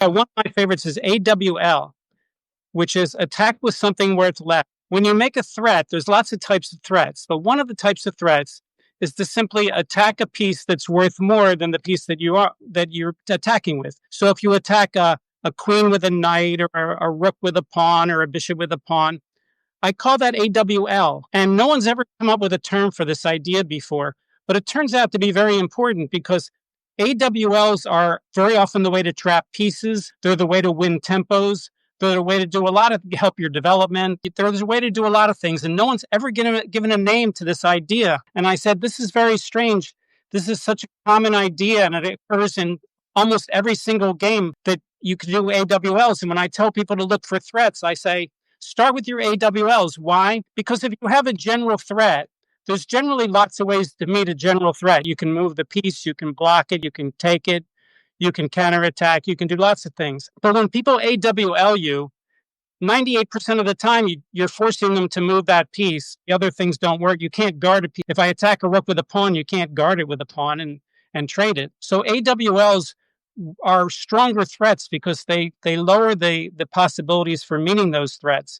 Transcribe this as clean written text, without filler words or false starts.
One of my favorites is AWL, which is attack with something worth less. When you make a threat, there's lots of types of threats, but one of the types of threats is to simply attack a piece that's worth more than the piece that you're attacking with. So if you attack a queen with a knight, or a rook with a pawn, or a bishop with a pawn, I call that AWL. And no one's ever come up with a term for this idea before, but it turns out to be very important because AWLs are very often the way to trap pieces. They're the way to win tempos. They're the way to do a lot of help your development. There's a way to do a lot of things. And no one's ever given a name to this idea. And I said, this is very strange. This is such a common idea, and it occurs in almost every single game that you can do AWLs. And when I tell people to look for threats, I say, start with your AWLs. Why? Because if you have a general threat, there's generally lots of ways to meet a general threat. You can move the piece, you can block it, you can take it, you can counterattack, you can do lots of things. But when people AWL you, 98% of the time, you're forcing them to move that piece. The other things don't work. You can't guard a piece. If I attack a rook with a pawn, you can't guard it with a pawn and trade it. So AWLs are stronger threats because they lower the possibilities for meeting those threats.